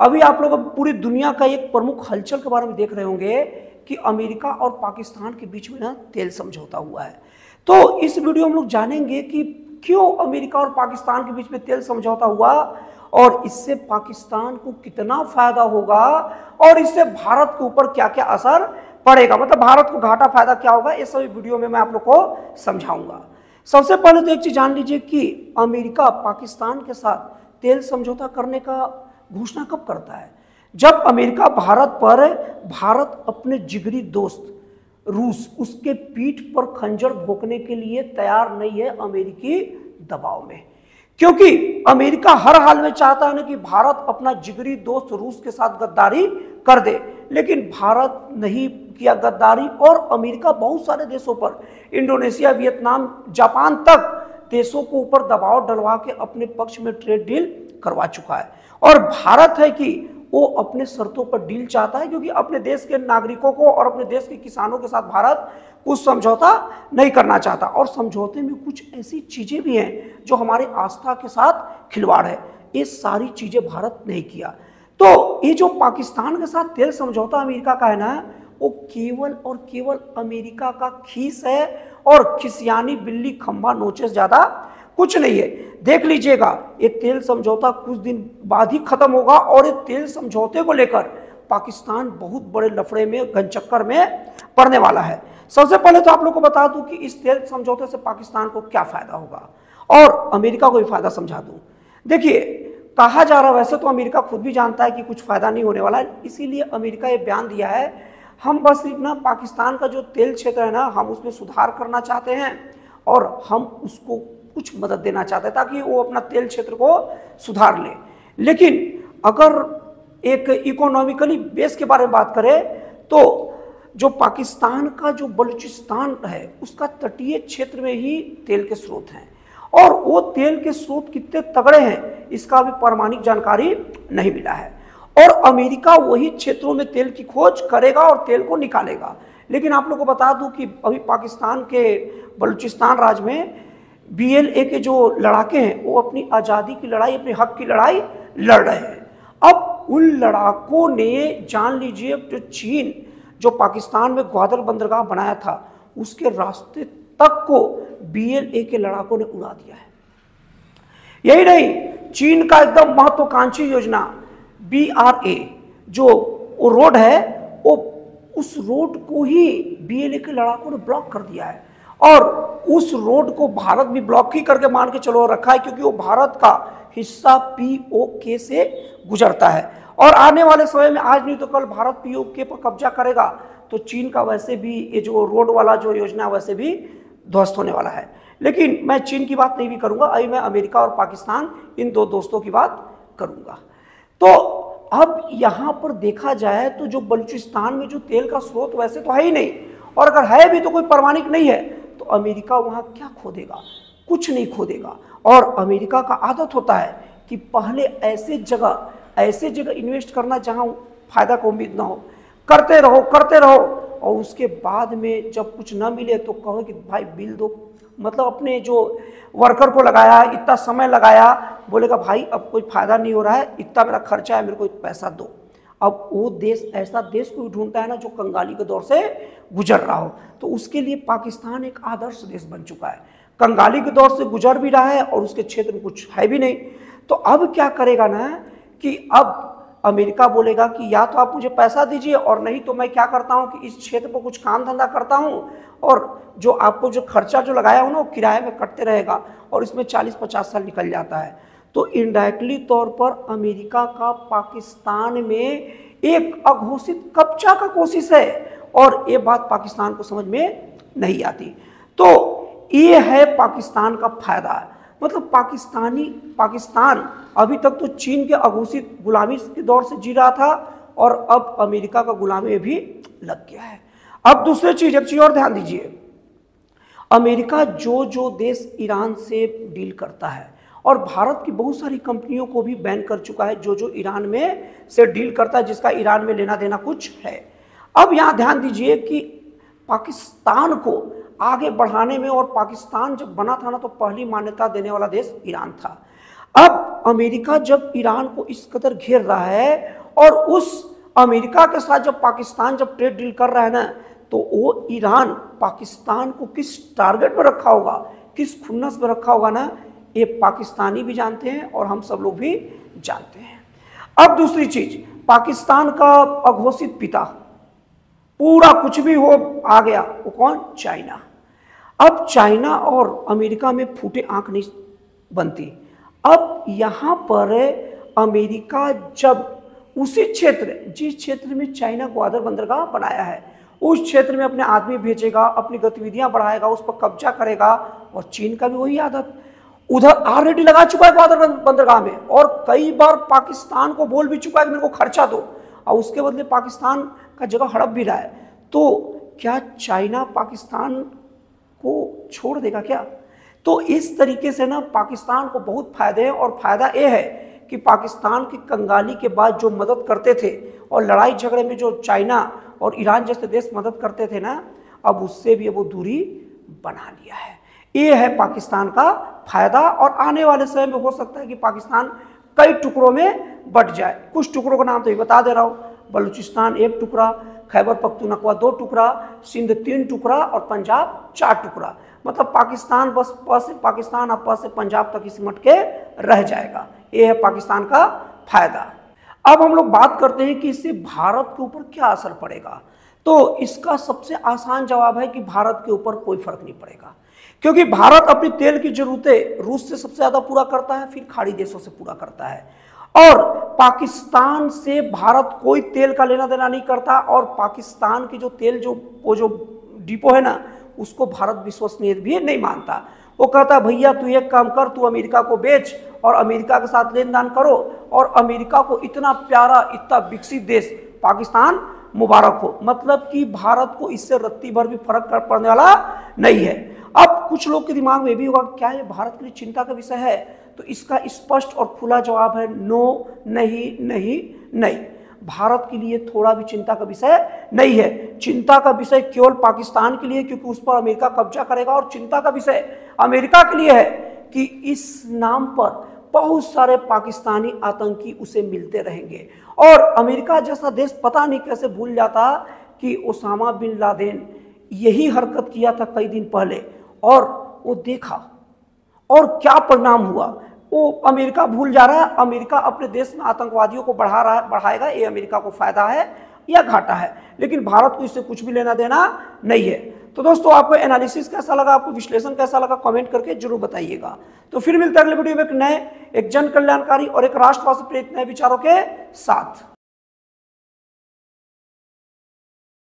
अभी आप लोग पूरी दुनिया का एक प्रमुख हलचल के बारे में देख रहे होंगे कि अमेरिका और पाकिस्तान के बीच में ना तेल समझौता हुआ है। तो इस वीडियो में हम लोग जानेंगे कि क्यों अमेरिका और पाकिस्तान के बीच में तेल समझौता हुआ और इससे पाकिस्तान को कितना फायदा होगा और इससे भारत के ऊपर क्या क्या असर पड़ेगा, मतलब भारत को घाटा फायदा क्या होगा, ये सभी वीडियो में मैं आप लोग को समझाऊंगा। सबसे पहले तो एक चीज जान लीजिए कि अमेरिका पाकिस्तान के साथ तेल समझौता करने का घोषणा कब करता है? जब अमेरिका भारत अपने जिगरी दोस्त रूस उसके पीठ पर खंजर भोंकने के लिए तैयार नहीं है अमेरिकी दबाव में, क्योंकि अमेरिका हर हाल में चाहता है ना कि भारत अपना जिगरी दोस्त रूस के साथ गद्दारी कर दे, लेकिन भारत नहीं किया गद्दारी और अमेरिका बहुत सारे देशों पर, इंडोनेशिया, वियतनाम, जापान तक देशों को ऊपर दबाव डलवा के अपने पक्ष में ट्रेड डील करवा चुका है। और भारत है कि वो अपने शर्तों पर डील चाहता है, क्योंकि अपने देश के नागरिकों को और अपने देश के किसानों के साथ भारत कुछ समझौता नहीं करना चाहता। और समझौते में कुछ ऐसी चीजें भी हैं जो हमारी आस्था के साथ खिलवाड़ है, ये सारी चीजें भारत नहीं किया। तो ये जो पाकिस्तान के साथ तेल समझौता अमेरिका का है ना, वो केवल और केवल अमेरिका का खीस है और खिसियानी बिल्ली खंभा नोचे ज्यादा कुछ नहीं है। देख लीजिएगा, ये तेल समझौता कुछ दिन बाद ही खत्म होगा और ये तेल समझौते को लेकर पाकिस्तान बहुत बड़े लफड़े में, घनचक्कर में पड़ने वाला है। सबसे पहले तो आप लोग को बता दूं कि इस तेल समझौते से पाकिस्तान को क्या फायदा होगा और अमेरिका को भी फायदा समझा दूं। देखिए, कहा जा रहा, वैसे तो अमेरिका खुद भी जानता है कि कुछ फायदा नहीं होने वाला है, इसीलिए अमेरिका ये बयान दिया है, हम बस ना पाकिस्तान का जो तेल क्षेत्र है ना, हम उसमें सुधार करना चाहते हैं और हम उसको कुछ मदद देना चाहते हैं ताकि वो अपना तेल क्षेत्र को सुधार ले। लेकिन अगर एक इकोनॉमिकली बेस के बारे में बात करें तो जो पाकिस्तान का जो बलूचिस्तान है उसका तटीय क्षेत्र में ही तेल के स्रोत हैं और वो तेल के स्रोत कितने तगड़े हैं इसका अभी प्रामाणिक जानकारी नहीं मिला है। और अमेरिका वही क्षेत्रों में तेल की खोज करेगा और तेल को निकालेगा। लेकिन आप लोगों को बता दूं कि अभी पाकिस्तान के बलूचिस्तान राज्य में BLA के जो लड़ाके हैं वो अपनी आज़ादी की लड़ाई, अपने हक की लड़ाई लड़ रहे हैं। अब उन लड़ाकों ने, जान लीजिए, जो चीन जो पाकिस्तान में ग्वादर बंदरगाह बनाया था उसके रास्ते तक को BLA के लड़ाकों ने उड़ा दिया है। यही नहीं, चीन का एकदम महत्वाकांक्षी योजना BRA जो रोड है, वो उस रोड को ही BLA के लड़ाकों ने ब्लॉक कर दिया है और उस रोड को भारत भी ब्लॉक ही करके मान के चलो रखा है, क्योंकि वो भारत का हिस्सा POK से गुजरता है। और आने वाले समय में, आज नहीं तो कल, भारत POK पर कब्जा करेगा तो चीन का वैसे भी ये जो रोड वाला जो योजना वैसे भी ध्वस्त होने वाला है। लेकिन मैं चीन की बात नहीं भी करूंगा, अभी मैं अमेरिका और पाकिस्तान इन दो दोस्तों की बात करूंगा। तो अब यहाँ पर देखा जाए तो जो बलूचिस्तान में जो तेल का स्रोत वैसे तो है ही नहीं, और अगर है भी तो कोई प्रामाणिक नहीं है, तो अमेरिका वहाँ क्या खोदेगा? कुछ नहीं खोदेगा। और अमेरिका का आदत होता है कि पहले ऐसे जगह इन्वेस्ट करना जहाँ फायदा को उम्मीद ना हो, करते रहो और उसके बाद में जब कुछ ना मिले तो कहो कि भाई बिल दो। मतलब अपने जो वर्कर को लगाया, इतना समय लगाया, बोलेगा भाई अब कोई फायदा नहीं हो रहा है, इतना मेरा खर्चा है, मेरे को पैसा दो। अब वो देश ऐसा देश को ढूंढता है ना जो कंगाली के दौर से गुजर रहा हो, तो उसके लिए पाकिस्तान एक आदर्श देश बन चुका है। कंगाली के दौर से गुजर भी रहा है और उसके क्षेत्र में कुछ है भी नहीं। तो अब क्या करेगा ना कि अब अमेरिका बोलेगा कि या तो आप मुझे पैसा दीजिए और नहीं तो मैं क्या करता हूं कि इस क्षेत्र पर कुछ काम धंधा करता हूं और जो आपको जो खर्चा जो लगाया हो ना वो किराए में कटते रहेगा और इसमें 40-50 साल निकल जाता है। तो इनडायरेक्टली तौर पर अमेरिका का पाकिस्तान में एक अघोषित कब्जा का कोशिश है और ये बात पाकिस्तान को समझ में नहीं आती। तो ये है पाकिस्तान का फायदा। मतलब पाकिस्तान अभी तक तो चीन के अघोषित गुलामी के दौर से जी रहा था और अब अमेरिका का गुलामी भी लग गया है। अब दूसरी चीज, एक चीज और ध्यान दीजिए, अमेरिका जो देश ईरान से डील करता है और भारत की बहुत सारी कंपनियों को भी बैन कर चुका है जो ईरान में से डील करता है, जिसका ईरान में लेना देना कुछ है। अब यहाँ ध्यान दीजिए कि पाकिस्तान को आगे बढ़ाने में, और पाकिस्तान जब बना था ना तो पहली मान्यता देने वाला देश ईरान था। अब अमेरिका जब ईरान को इस कदर घेर रहा है और उस अमेरिका के साथ जब पाकिस्तान जब ट्रेड डील कर रहा है ना, तो वो ईरान पाकिस्तान को किस टारगेट पर रखा होगा, किस खुन्नस पर रखा होगा ना, ये पाकिस्तानी भी जानते हैं और हम सब लोग भी जानते हैं। अब दूसरी चीज, पाकिस्तान का अघोषित पिता, पूरा कुछ भी हो आ गया, वो कौन? चाइना। अब चाइना और अमेरिका में फूटे आंख नहीं बनती। अब यहाँ पर अमेरिका जब उसी क्षेत्र, जिस क्षेत्र में चाइना ग्वादर बंदरगाह बनाया है, उस क्षेत्र में अपने आदमी भेजेगा, अपनी गतिविधियां बढ़ाएगा, उस पर कब्जा करेगा। और चीन का भी वही आदत, उधर ऑलरेडी लगा चुका है ग्वादर बंदरगाह में और कई बार पाकिस्तान को बोल भी चुका है कि मेरे को खर्चा दो, और उसके बदले पाकिस्तान का जगह हड़प भी रहा है। तो क्या चाइना पाकिस्तान को छोड़ देगा क्या? तो इस तरीके से ना पाकिस्तान को बहुत फायदे हैं। और फायदा ये है कि पाकिस्तान की कंगाली के बाद जो मदद करते थे और लड़ाई झगड़े में जो चाइना और ईरान जैसे देश मदद करते थे ना, अब उससे भी वो दूरी बना लिया है। ये है पाकिस्तान का फायदा। और आने वाले समय में हो सकता है कि पाकिस्तान कई टुकड़ों में बट जाए। कुछ टुकड़ों का नाम तो ये बता दे रहा हूँ, बलूचिस्तान 1 टुकड़ा, खैबर पख्तूनख्वा 2 टुकड़ा, सिंध 3 टुकड़ा और पंजाब 4 टुकड़ा। मतलब पाकिस्तान बस प से पाकिस्तान अब प से पंजाब तक ही सिमट के रह जाएगा। ये है पाकिस्तान का फायदा। अब हम लोग बात करते हैं कि इससे भारत के ऊपर क्या असर पड़ेगा। तो इसका सबसे आसान जवाब है कि भारत के ऊपर कोई फर्क नहीं पड़ेगा, क्योंकि भारत अपनी तेल की जरूरतें रूस से सबसे ज्यादा पूरा करता है, फिर खाड़ी देशों से पूरा करता है। और पाकिस्तान से भारत कोई तेल का लेना देना नहीं करता। और पाकिस्तान की जो तेल वो जो डिपो है ना, उसको भारत विश्वसनीय भी नहीं मानता। वो कहता है भैया तू एक काम कर, तू अमेरिका को बेच और अमेरिका के साथ लेन देन करो। और अमेरिका को इतना प्यारा, इतना विकसित देश पाकिस्तान मुबारक हो। मतलब कि भारत को इससे रत्ती भर भी फर्क पड़ने वाला नहीं है। अब कुछ लोग के दिमाग में भी होगा क्या ये भारत के लिए चिंता का विषय है? तो इसका स्पष्ट और खुला जवाब है नो, नहीं नहीं नहीं। भारत के लिए थोड़ा भी चिंता का विषय नहीं है। चिंता का विषय केवल पाकिस्तान के लिए, क्योंकि उस पर अमेरिका कब्जा करेगा। और चिंता का विषय अमेरिका के लिए है कि इस नाम पर बहुत सारे पाकिस्तानी आतंकी उसे मिलते रहेंगे। और अमेरिका जैसा देश पता नहीं कैसे भूल जाता कि ओसामा बिन लादेन यही हरकत किया था कई दिन पहले, और वो देखा और क्या परिणाम हुआ। वो अमेरिका भूल जा रहा है। अमेरिका अपने देश में आतंकवादियों को बढ़ाएगा। ये अमेरिका को फायदा है या घाटा है, लेकिन भारत को इससे कुछ भी लेना देना नहीं है। तो दोस्तों, आपको एनालिसिस कैसा लगा, आपको विश्लेषण कैसा लगा, कमेंट करके जरूर बताइएगा। तो फिर मिलते हैं अगले वीडियो में एक जन कल्याणकारी और एक राष्ट्रवाद से प्रेरित नए विचारों के साथ।